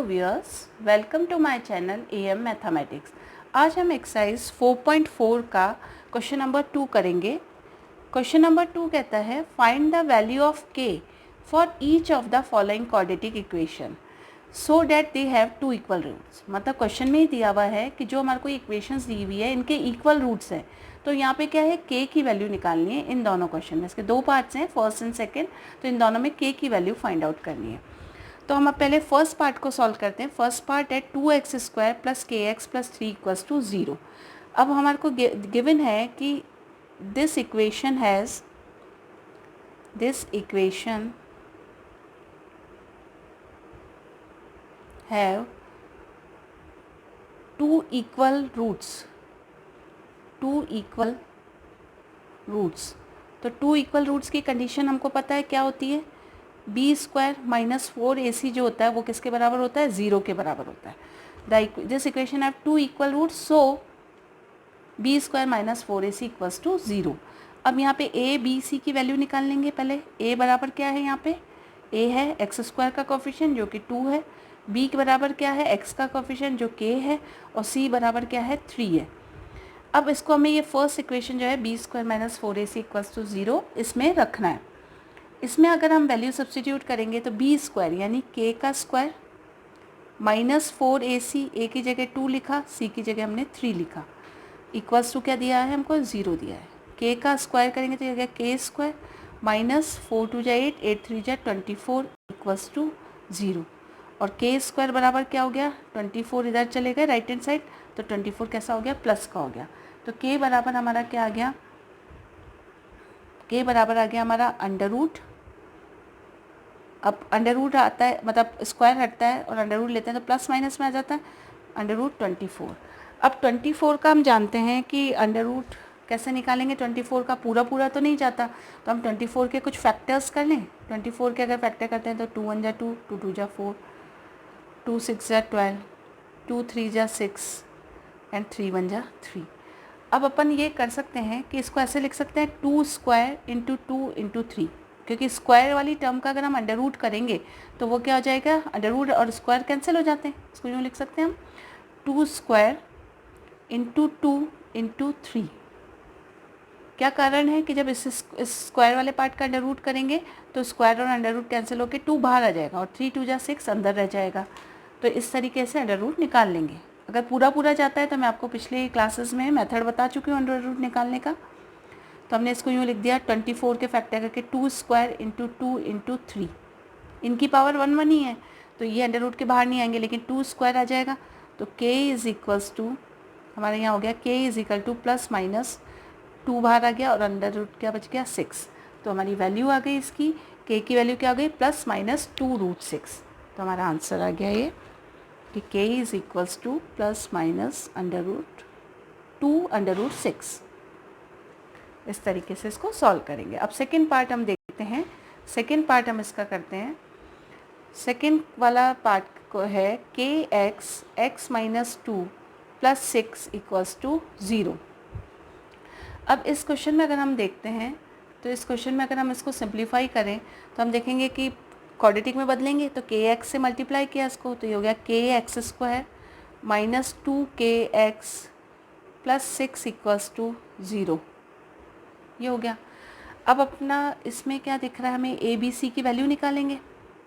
Viewers, welcome to my channel AM mathematics. आज हम exercise 4.4 का क्वेश्चन नंबर 2 करेंगे। क्वेश्चन नंबर 2 कहता है find the value of k for each of the following quadratic equation so that they have two equal roots. मतलब question में ही दिया हुआ है कि जो हमारे को इक्वेशंस दी हुई है इनके इक्वल रूट्स हैं। तो यहाँ पे क्या है, के की वैल्यू निकालनी है इन दोनों क्वेश्चन में। इसके दो पार्ट्स हैं, फर्स्ट एंड सेकेंड। तो इन दोनों में के की वैल्यू फाइंड आउट करनी है। तो हम अब पहले फर्स्ट पार्ट को सॉल्व करते हैं। फर्स्ट पार्ट है 2x² प्लस के एक्स प्लस 3 इक्वल्स टू 0। अब हमारे को गिवन है कि this equation have two equal roots. तो टू इक्वल रूट्स की कंडीशन हमको पता है क्या होती है। b² माइनस 4ac जो होता है वो किसके बराबर होता है, 0 के बराबर होता है। This equation have two equal roots, so b² minus 4ac equals to 0। अब यहाँ पे a b c की वैल्यू निकाल लेंगे। पहले a बराबर क्या है, यहाँ पे a है x² का कोफिशिएंट जो कि 2 है, b के बराबर क्या है x का कोफिशिएंट जो k है, और c बराबर क्या है 3 है। अब इसको हमें ये फर्स्ट इक्वेशन जो है b² minus 4ac equals to 0 इसमें रखना है। इसमें अगर हम वैल्यू सब्स्टिट्यूट करेंगे तो b² यानी k का स्क्वायर माइनस 4ac, a की जगह 2 लिखा, c की जगह हमने 3 लिखा, इक्वल्स टू क्या दिया है हमको, 0 दिया है। k का स्क्वायर करेंगे तो ये k² माइनस 4 2 जा 8, 8 3 जा 24 इक्वल्स टू 0। और k² बराबर क्या हो गया, 24 इधर चले गए राइट हैंड साइड, तो 24 कैसा हो गया, प्लस का हो गया। तो k बराबर हमारा क्या आ गया, k बराबर आ गया हमारा अंडर रूट। अब अंडर रूट आता है मतलब स्क्वायर हटता है और अंडर रूट लेते हैं तो प्लस माइनस में आ जाता है, अंडर रूट 24। अब 24 का हम जानते हैं कि अंडर रूट कैसे निकालेंगे, 24 का पूरा पूरा तो नहीं जाता, तो हम 24 के कुछ फैक्टर्स कर लें। 24 के अगर फैक्टर करते हैं तो 2 1 जा 2, 2 2 जा 4, 2 6 जा 12, 2 3 जा 6 एंड 3 1 जा 3। अब अपन ये कर सकते हैं कि इसको ऐसे लिख सकते हैं 2² इंटू 2 इंटू 3, क्योंकि स्क्वायर वाली टर्म का अगर हम अंडर रूट करेंगे तो वो क्या हो जाएगा, अंडर रूट और स्क्वायर कैंसिल हो जाते हैं। इसको यूँ लिख सकते हैं हम 2² इंटू 2 इंटू 3। क्या कारण है कि जब इस स्क्वायर वाले पार्ट का अंडर रूट करेंगे तो स्क्वायर और अंडर रूट कैंसिल होकर 2 बाहर आ जाएगा और 3 2 जा 6 अंदर रह जाएगा। तो इस तरीके से अंडर रूट निकाल लेंगे। अगर पूरा पूरा जाता है तो मैं आपको पिछले क्लासेस में मेथड बता चुकी हूँ अंडर रूट निकालने का। तो हमने इसको यूँ लिख दिया 24 के फैक्टर करके 2² इंटू 2 इंटू 3। इनकी पावर 1 1 ही है तो ये अंडर रूट के बाहर नहीं आएंगे, लेकिन 2² आ जाएगा। तो k इज इक्वल्स टू हमारे यहाँ हो गया k is equal to plus minus 2 बाहर आ गया और अंडर रूट क्या बच गया 6। तो हमारी वैल्यू आ गई इसकी, k की वैल्यू क्या हो गई, प्लस माइनस 2√6। तो हमारा आंसर आ गया ये कि k is equals to plus minus under root 2√6। इस तरीके से इसको सॉल्व करेंगे। अब सेकेंड पार्ट हम देखते हैं। सेकेंड पार्ट हम इसका करते हैं। सेकेंड वाला पार्ट को है kx x minus 2 plus 6 equals to 0। अब इस क्वेश्चन में अगर हम देखते हैं तो इस क्वेश्चन में अगर हम इसको सिंप्लीफाई करें तो हम देखेंगे कि क्वाड्रेटिक में बदलेंगे तो kx से मल्टीप्लाई किया इसको, तो ये हो गया kx² minus 2kx plus 6 equals to 0। ये हो गया। अब अपना इसमें क्या दिख रहा है, हमें a b c की वैल्यू निकालेंगे।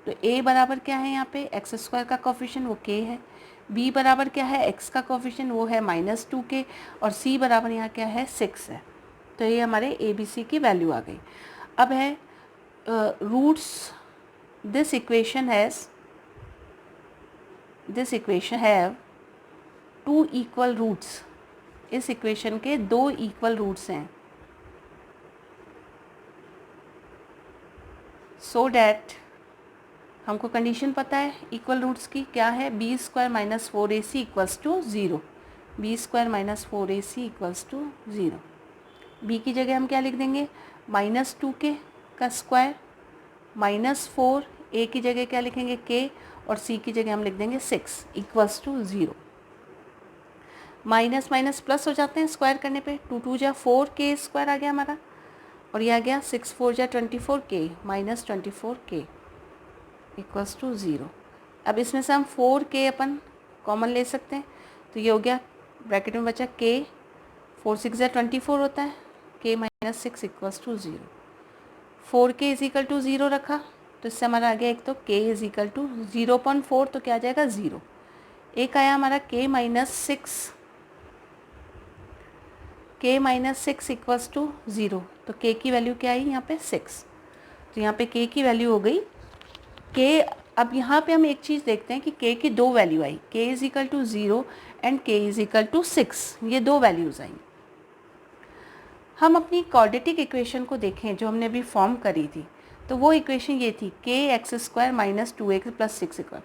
तो a बराबर क्या है, यहाँ पे x² का कोफिशिएंट वो k है, b बराबर क्या है, x का कोफिशिएंट वो है माइनस 2k, और c बराबर यहाँ क्या है 6 है। तो ये हमारे a b c की वैल्यू आ गई। अब है roots, this equation have two equal roots. इस इक्वेशन के 2 इक्वल रूट्स हैं। सो डैट हमको कंडीशन पता है इक्वल रूट्स की, क्या है, b² minus 4ac equals to 0। b² minus 4ac equals to 0। b की जगह हम क्या लिख देंगे, माइनस 2k का स्क्वायर माइनस 4, a की जगह क्या लिखेंगे k, और c की जगह हम लिख देंगे 6 equals to 0। Minus minus plus हो जाते हैं स्क्वायर करने पे, 2 2 जा 4k² आ गया हमारा, और यह आ गया 6 4 जा 24k minus 24k equals to 0। अब इसमें से हम 4k अपन कॉमन ले सकते हैं, तो ये हो गया, ब्रैकेट में बचा k, 4 6 24 होता है, k minus 6 equals to 0। 4k is equal to 0 रखा, तो इससे हमारा आ गया एक तो k इज इक्वल टू 0.4, तो क्या आ जाएगा 0। एक आया हमारा k माइनस 6 इक्वल्स टू 0, तो k की वैल्यू क्या आई यहाँ पे 6, तो यहाँ पे k की वैल्यू हो गई k। अब यहाँ पे हम एक चीज़ देखते हैं कि k की दो वैल्यू आई, k is equal to 0 and k is equal to 6, ये दो वैल्यूज़ आई। हम अपनी क्वाड्रेटिक इक्वेशन को देखें जो हमने अभी फॉर्म करी थी, तो वो इक्वेशन ये थी k(x² minus 2x plus 6 equal.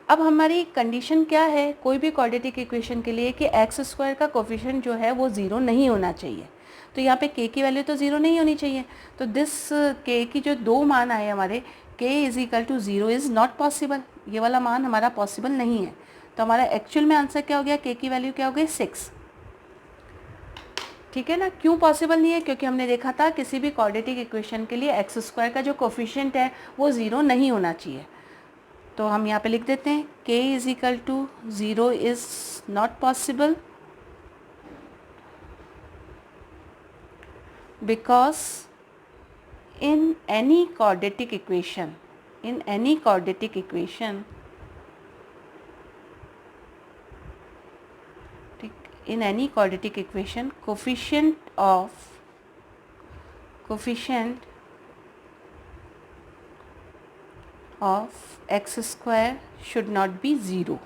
अब हमारी कंडीशन क्या है कोई भी क्वाड्रेटिक इक्वेशन के लिए कि x² का कोफिशिएंट जो है वो 0 नहीं होना चाहिए, तो यहाँ पे k की वैल्यू तो 0 नहीं होनी चाहिए, तो दिस k की जो दो मान आए हमारे k is equal to 0 is not possible, ये वाला मान हमारा पॉसिबल नहीं है। तो हमारा एक्चुअल में आंसर क्या हो गया, k की वैल्यू क्या हो गई 6, ठीक है ना। क्यों पॉसिबल नहीं है, क्योंकि हमने देखा था किसी भी क्वाड्रेटिक इक्वेशन के लिए x² का जो कोफिशिएंट है वो 0 नहीं होना चाहिए। तो हम यहाँ पे लिख देते हैं k is equal to 0 is not possible because in any quadratic equation, coefficient of x² should not be 0,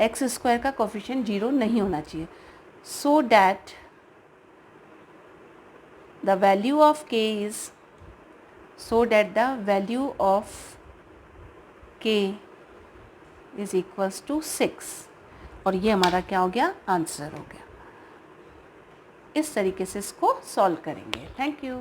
x² का कोफिशिएंट 0 नहीं होना चाहिए, so that the value of k is equals to 6, और ये हमारा क्या हो गया, आंसर हो गया। इस तरीके से इसको सॉल्व करेंगे। Thank you.